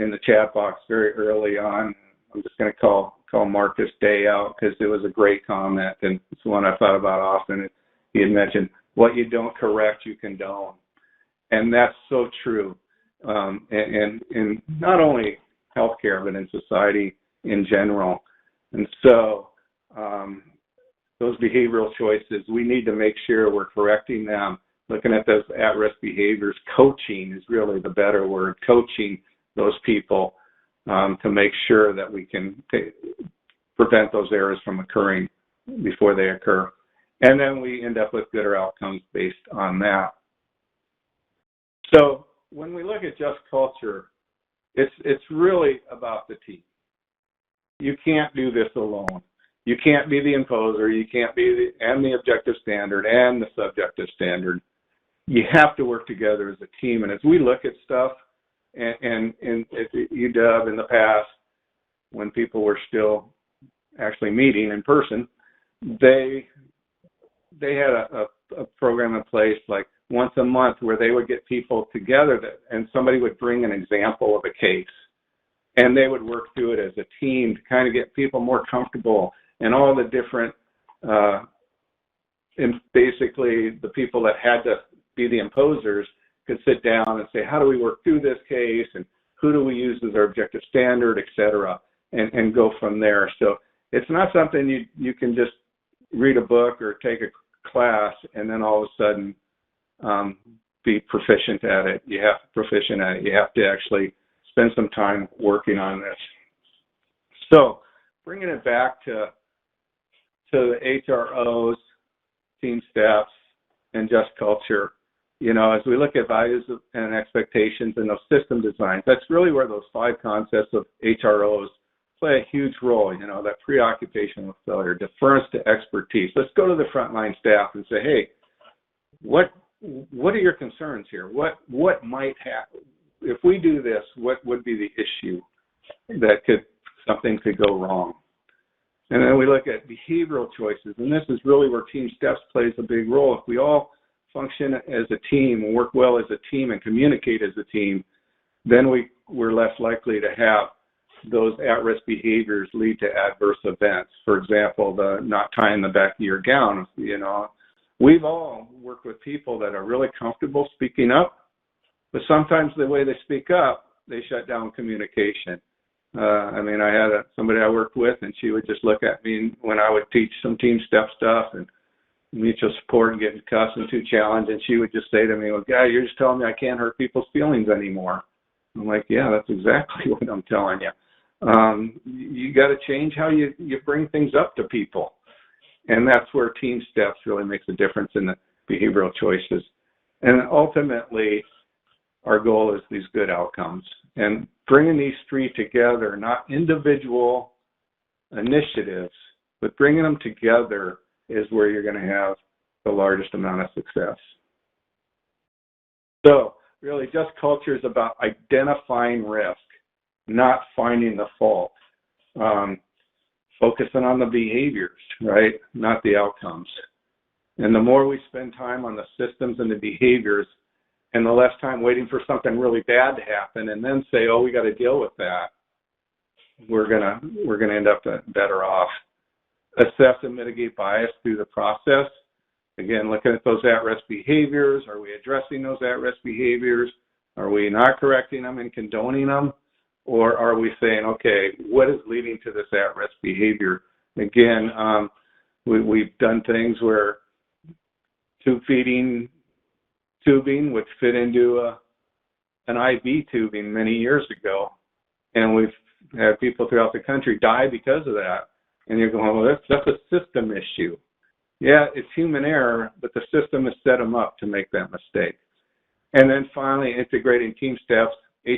in the chat box very early on, I'm just going to call Marcus Day out because it was a great comment, and it's one I thought about often. He had mentioned, what you don't correct, you condone. And that's so true. And not only healthcare, but in society in general. And so those behavioral choices, we need to make sure we're correcting them, looking at those at-risk behaviors. Coaching is really the better word, coaching those people to make sure that we can prevent those errors from occurring before they occur. And then we end up with gooder outcomes based on that. So when we look at just culture, it's really about the team. You can't do this alone. You can't be the imposer. You can't be the objective standard and the subjective standard. You have to work together as a team. And as we look at stuff, and at UW in the past, when people were still actually meeting in person, they had a program in place like once a month where they would get people together and somebody would bring an example of a case, and they would work through it as a team to kind of get people more comfortable, and all the different and basically the people that had to be the imposers could sit down and say, how do we work through this case, and who do we use as our objective standard, et cetera, and go from there. So it's not something you can just read a book or take a class and then all of a sudden be proficient at it. You have to actually spend some time working on this. So bringing it back to the HROs, TeamSTEPPS, and just culture, you know, as we look at values and expectations and those system designs, that's really where those 5 concepts of HROs play a huge role. You know, that preoccupation with failure, deference to expertise. Let's go to the frontline staff and say, hey, what are your concerns here? What might happen if we do this? What would be the issue that something could go wrong? And then we look at behavioral choices, and this is really where TeamSTEPPS plays a big role. If we all function as a team and work well as a team and communicate as a team, then we're less likely to have those at-risk behaviors lead to adverse events. For example, the not tying the back of your gown. You know, we've all worked with people that are really comfortable speaking up, but sometimes the way they speak up, they shut down communication. I mean, I had somebody I worked with, and she would just look at me when I would teach some TeamSTEPPS stuff and mutual support and getting accustomed to challenge, and she would just say to me, well, yeah, you're just telling me I can't hurt people's feelings anymore. I'm like, yeah, that's exactly what I'm telling you. You got to change how you bring things up to people. And that's where TeamSTEPPS really makes a difference in the behavioral choices. And ultimately, our goal is these good outcomes. And bringing these 3 together, not individual initiatives, but bringing them together is where you're going to have the largest amount of success. So really, just culture is about identifying risk, not finding the fault. Focusing on the behaviors, right, not the outcomes. And the more we spend time on the systems and the behaviors, and the less time waiting for something really bad to happen and then say, oh, we got to deal with that, we're gonna end up better off. Assess and mitigate bias through the process. Again, looking at those at-risk behaviors. Are we addressing those at-risk behaviors? Are we not correcting them and condoning them? Or are we saying, okay, what is leading to this at-risk behavior? Again, we've done things where tube feeding tubing would fit into an IV tubing many years ago, and we've had people throughout the country die because of that. And you're going, well, that's a system issue. Yeah, it's human error, but the system has set them up to make that mistake. And then finally, integrating TeamSTEPPS,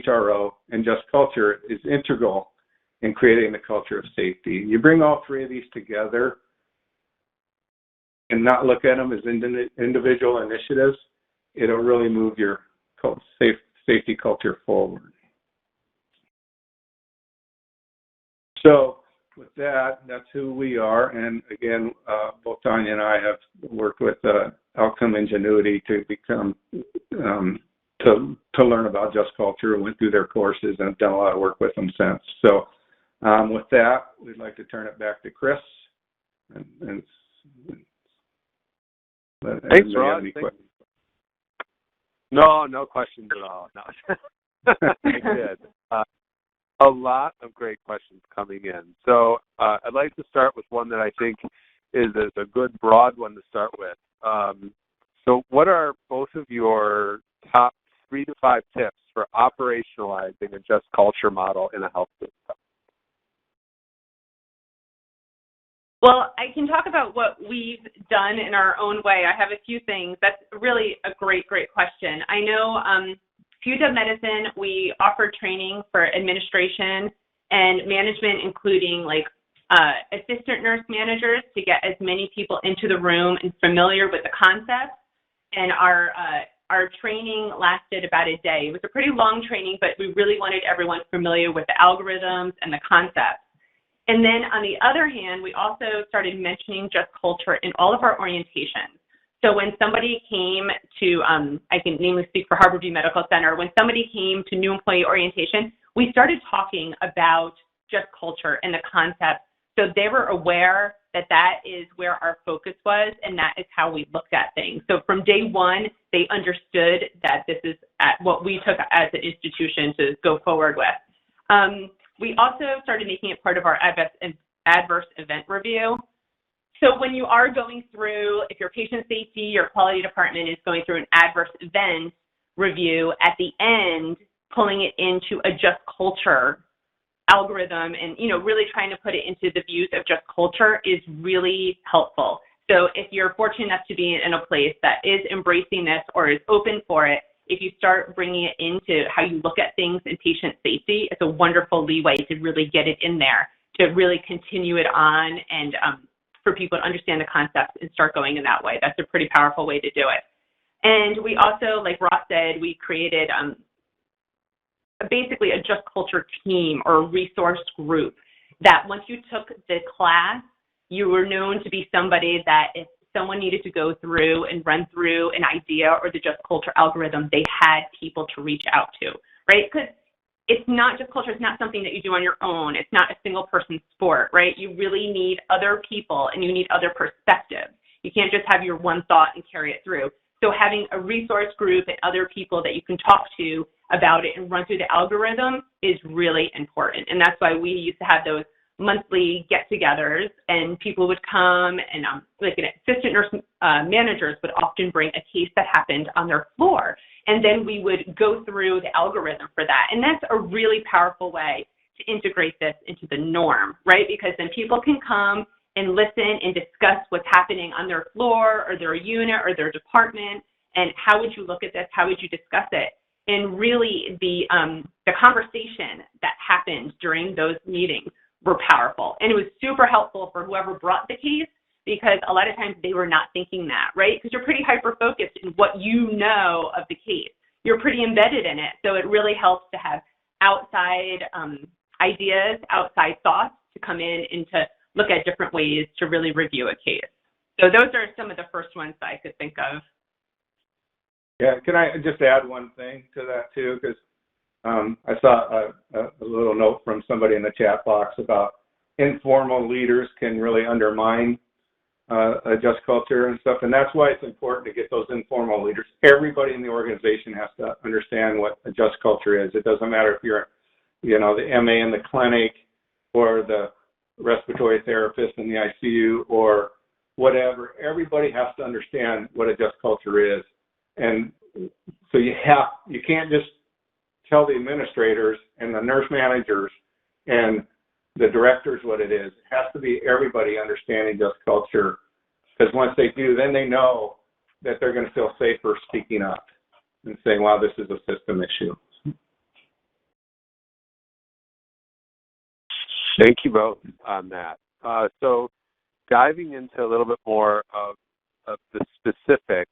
HRO, and just culture is integral in creating the culture of safety. You bring all three of these together and not look at them as individual initiatives, it'll really move your safety culture forward. So with that, that's who we are. And again, both Tonya and I have worked with Outcome Ingenuity to become to learn about just culture, and went through their courses and have done a lot of work with them since. So with that, we'd like to turn it back to Chris. And thanks, Ross. No questions at all. No. I did. A lot of great questions coming in. So I'd like to start with one that I think is a good broad one to start with. So what are both of your top 3 to 5 tips for operationalizing a just culture model in a health system? Well, I can talk about what we've done in our own way. I have a few things. That's really a great question. I know FUW Medicine, we offer training for administration and management, including like assistant nurse managers, to get as many people into the room and familiar with the concepts. And our training lasted about a day. It was a pretty long training, but we really wanted everyone familiar with the algorithms and the concepts. And then on the other hand, we also started mentioning just culture in all of our orientations. So when somebody came to, I can namely speak for Harborview Medical Center, when somebody came to new employee orientation, we started talking about just culture and the concept. So they were aware that that is where our focus was, and that is how we looked at things. So from day one, they understood that this is what we took as an institution to go forward with. We also started making it part of our adverse event review. So when you are going through, if your patient safety or quality department is going through an adverse event review, at the end, pulling it into a just culture algorithm and, really trying to put it into the views of just culture is really helpful. So if you're fortunate enough to be in a place that is embracing this or is open for it, if you start bringing it into how you look at things in patient safety, it's a wonderful leeway to really get it in there, to really continue it on and for people to understand the concepts and start going in that way. That's a pretty powerful way to do it. And we also, like Ross said, we created basically a just culture team or resource group that once you took the class, you were known to be somebody that if someone needed to go through and run through an idea or the just culture algorithm, they had people to reach out to, right? Because it's not just culture. It's not something that you do on your own. It's not a single person sport, right? You really need other people and you need other perspectives. You can't just have your one thought and carry it through. So having a resource group and other people that you can talk to about it and run through the algorithm is really important. And that's why we used to have those monthly get-togethers, and people would come and like an assistant nurse managers would often bring a case that happened on their floor. And then we would go through the algorithm for that. And that's a really powerful way to integrate this into the norm, right? Because then people can come and listen and discuss what's happening on their floor or their unit or their department, and how would you look at this? How would you discuss it? And really the conversation that happened during those meetings were powerful. And it was super helpful for whoever brought the case, because a lot of times they were not thinking that, right? Because you're pretty hyper-focused in what you know of the case. You're pretty embedded in it. So it really helps to have outside ideas, outside thoughts to come in and to look at different ways to really review a case. So those are some of the first ones that I could think of. Yeah, can I just add one thing to that too? Because I saw a little note from somebody in the chat box about informal leaders can really undermine a just culture and stuff, and that's why it's important to get those informal leaders. Everybody in the organization has to understand what a just culture is. It doesn't matter if you're, the MA in the clinic or the respiratory therapist in the ICU or whatever. Everybody has to understand what a just culture is, and so you can't just tell the administrators and the nurse managers and the directors what it is. It has to be everybody understanding just culture, because once they do, then they know that they're going to feel safer speaking up and saying, wow, this is a system issue. Thank you both on that. So diving into a little bit more of the specifics,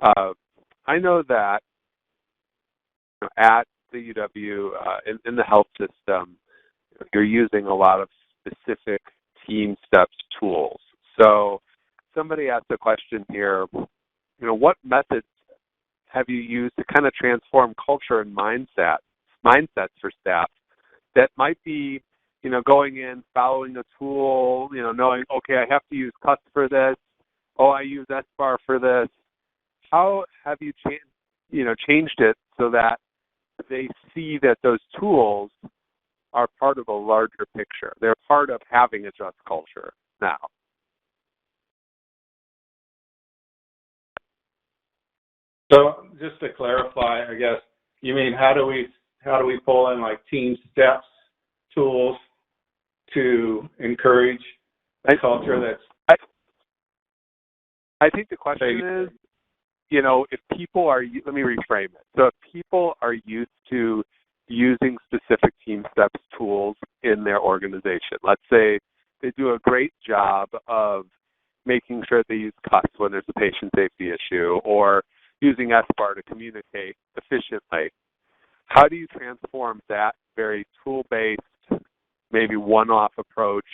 I know that at the UW, in the health system, you're using a lot of specific TeamSTEPPS tools. So somebody asked a question here, what methods have you used to kind of transform culture and mindsets for staff that might be, going in, following a tool, knowing, okay, I have to use CUS for this. Oh, I use SBAR for this. How have you changed it so that they see that those tools are part of a larger picture? They're part of having a just culture now. So just to clarify, I guess, you mean how do we pull in like TeamSTEPPS tools to encourage a culture that's... I think the question is, if people are, let me reframe it. So if people are used to using specific TeamSTEPPS tools in their organization, let's say they do a great job of making sure they use CUS when there's a patient safety issue, or using SBAR to communicate efficiently, how do you transform that very tool-based, maybe one-off approach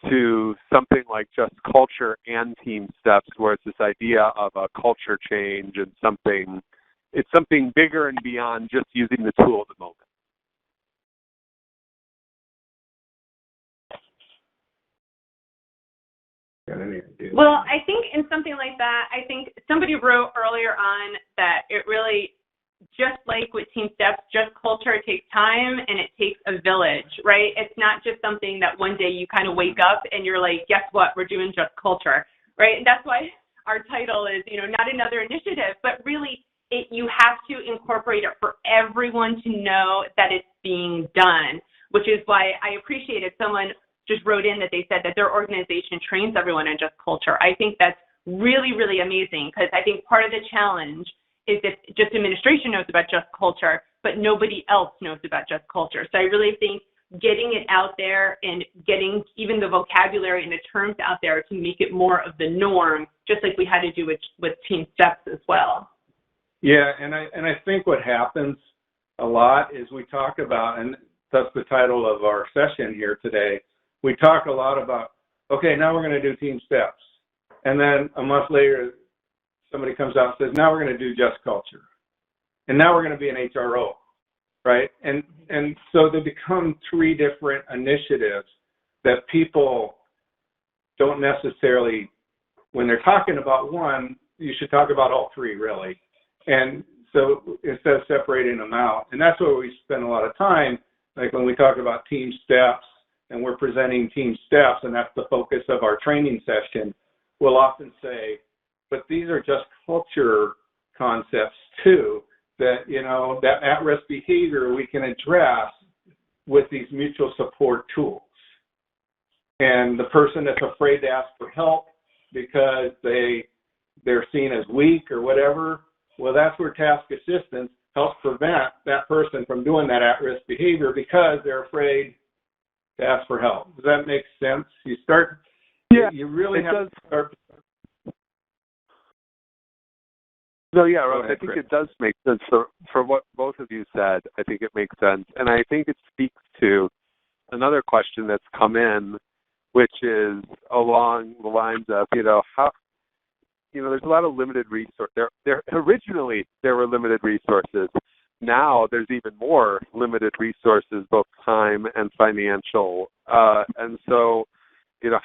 to something like just culture and TeamSTEPPS, where it's this idea of a culture change and it's something bigger and beyond just using the tool at the moment? Well, I think in something like that, I think somebody wrote earlier on that it really, just like with TeamSTEPPS, just culture takes time and it takes a village, right? It's not just something that one day you kind of wake up and you're like, guess what, we're doing just culture, right? And that's why our title is, not another initiative, but really you have to incorporate it for everyone to know that it's being done, which is why I appreciated someone just wrote in that they said that their organization trains everyone in just culture. I think that's really, really amazing, because I think part of the challenge is that just administration knows about just culture, but nobody else knows about just culture. So I really think getting it out there and getting even the vocabulary and the terms out there to make it more of the norm, just like we had to do with TeamSTEPPS as well. Yeah, and I think what happens a lot is we talk about, and that's the title of our session here today, we talk a lot about, okay, now we're going to do TeamSTEPPS. And then a month later, somebody comes out and says, now we're going to do just culture. And now we're going to be an HRO, right? And so they become three different initiatives that people don't necessarily, when they're talking about one, you should talk about all three, really. And so instead of separating them out, and that's where we spend a lot of time, like when we talk about TeamSTEPPS, and we're presenting TeamSTEPPS, and that's the focus of our training session, we'll often say, but these are just culture concepts too, that, that at-risk behavior we can address with these mutual support tools. And the person that's afraid to ask for help because they're seen as weak or whatever, well, that's where task assistance helps prevent that person from doing that at-risk behavior because they're afraid to ask for help. Does that make sense? You really have to start. No, yeah, Ross, I think it does make sense. For what both of you said, I think it makes sense. And I think it speaks to another question that's come in, which is along the lines of, there's a lot of limited resources. Originally, there were limited resources. Now there's even more limited resources, both time and financial. And so,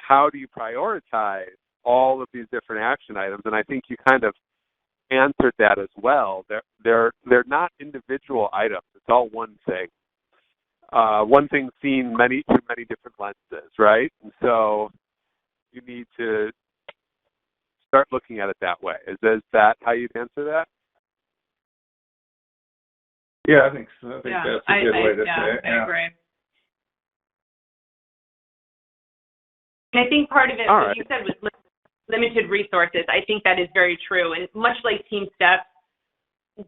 how do you prioritize all of these different action items? And I think you kind of answered that as well. They're not individual items. It's all one thing. One thing seen through many different lenses, right? And so you need to start looking at it that way. Is that how you'd answer that? Yeah, I think so. I think that's a good way to say it. I agree. And I think part of it, what you said, was limited resources. I think that is very true. And much like TeamSTEPPS,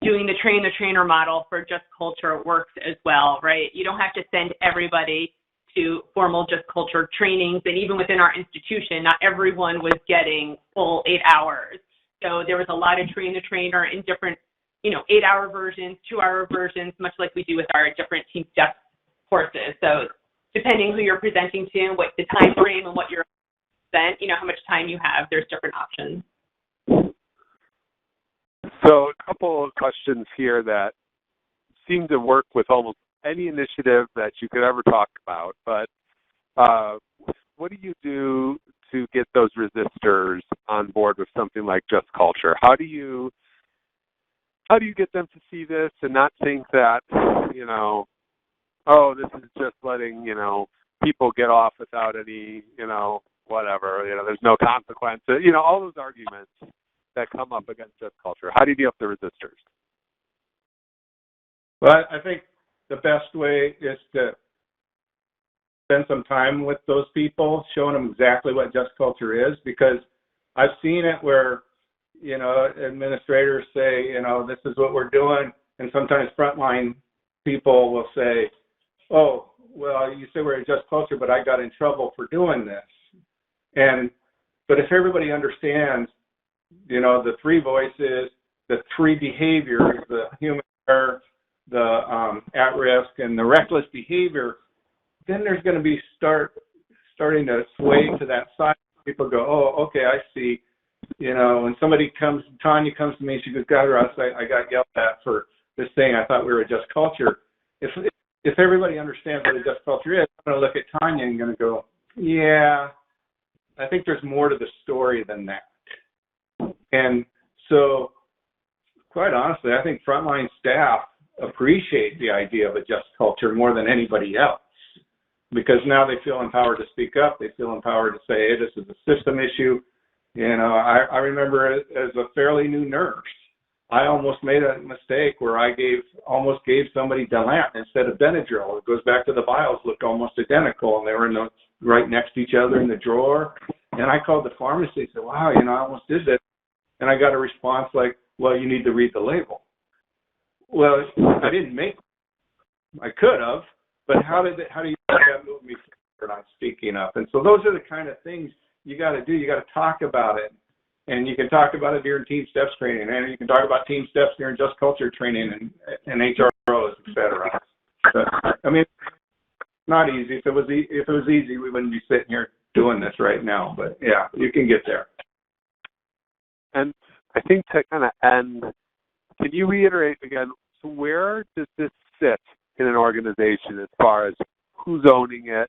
doing the train-the-trainer model for Just Culture works as well, right? You don't have to send everybody to formal Just Culture trainings. And even within our institution, not everyone was getting full 8 hours. So there was a lot of train-the-trainer in different 8-hour versions, 2-hour versions, much like we do with our different TeamSTEPPS courses. So depending who you're presenting to, what the time frame and what you're present, how much time you have, there's different options. So a couple of questions here that seem to work with almost any initiative that you could ever talk about. But what do you do to get those resistors on board with something like Just Culture? How do you get them to see this and not think that, this is just letting, people get off without any, whatever, there's no consequences, all those arguments that come up against Just Culture. How do you deal with the resistors? Well, I think the best way is to spend some time with those people, showing them exactly what Just Culture is, because I've seen it where, administrators say, this is what we're doing, and sometimes frontline people will say, oh, well, you say we're at Just Culture, but I got in trouble for doing this. But if everybody understands, the 3 voices, the 3 behaviors, the human error, the at risk, and the reckless behavior, then there's going to be starting to sway to that side. People go, oh, okay, I see. When Tonya comes to me, she goes, God, Ross, I got yelled at for this thing. I thought we were a Just Culture. If everybody understands what a Just Culture is, I'm going to look at Tonya and going to go, yeah, I think there's more to the story than that. And so, quite honestly, I think frontline staff appreciate the idea of a Just Culture more than anybody else, because now they feel empowered to speak up. They feel empowered to say, hey, this is a system issue. I remember as a fairly new nurse, I almost made a mistake where I almost gave somebody Delant instead of Benadryl. It goes back to the vials looked almost identical, and they were right next to each other in the drawer. And I called the pharmacy and said, wow, I almost did this. And I got a response like, well, you need to read the label. Well, I didn't make it. I could have, but how do you move me forward on speaking up? And so those are the kind of things you got to do. You got to talk about it. And you can talk about it during TeamSTEPPS training, and you can talk about TeamSTEPPS during Just Culture training and HROs, et cetera. But, it's not easy. If it was easy, we wouldn't be sitting here doing this right now. But yeah, you can get there. And I think to kind of end, can you reiterate again, so where does this sit in an organization as far as who's owning it,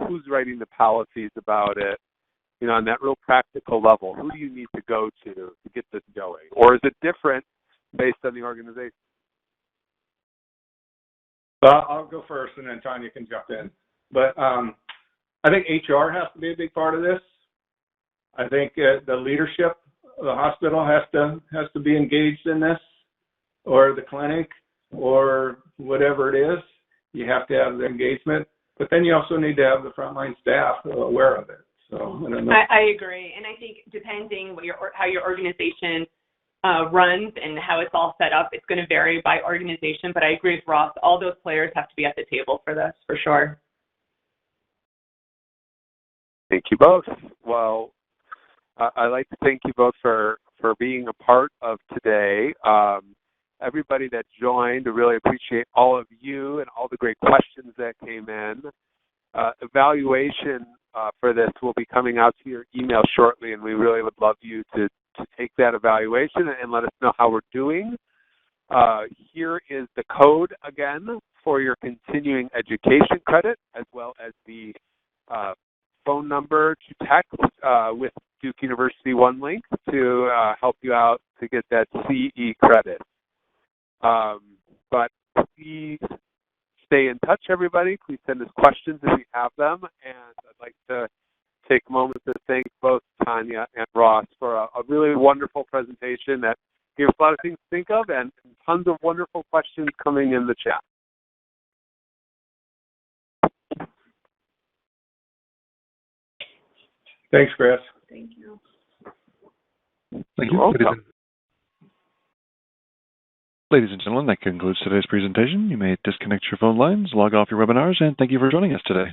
who's writing the policies about it, on that real practical level? Who do you need to go to get this going? Or is it different based on the organization? I'll go first, and then Tonya can jump in. But I think HR has to be a big part of this. I think the leadership of the hospital has to be engaged in this, or the clinic, or whatever it is. You have to have the engagement, but then you also need to have the frontline staff aware of it. So I agree, and I think depending how your organization runs and how it's all set up, it's going to vary by organization. But I agree with Ross; all those players have to be at the table for this, for sure. Thank you both. Well, I'd like to thank you both for being a part of today. Everybody that joined, I really appreciate all of you and all the great questions that came in. Evaluation for this will be coming out to your email shortly, and we really would love you to to take that evaluation and let us know how we're doing. Here is the code again for your continuing education credit, as well as the phone number to text with Duke University One link to help you out to get that CE credit. But please stay in touch, everybody. Please send us questions if you have them. And I'd like to take a moment to thank both Tonya and Ross for a really wonderful presentation that gave us a lot of things to think of and tons of wonderful questions coming in the chat. Thanks, Chris. Thank you. Thank you. Ladies and gentlemen, that concludes today's presentation. You may disconnect your phone lines, log off your webinars, and thank you for joining us today.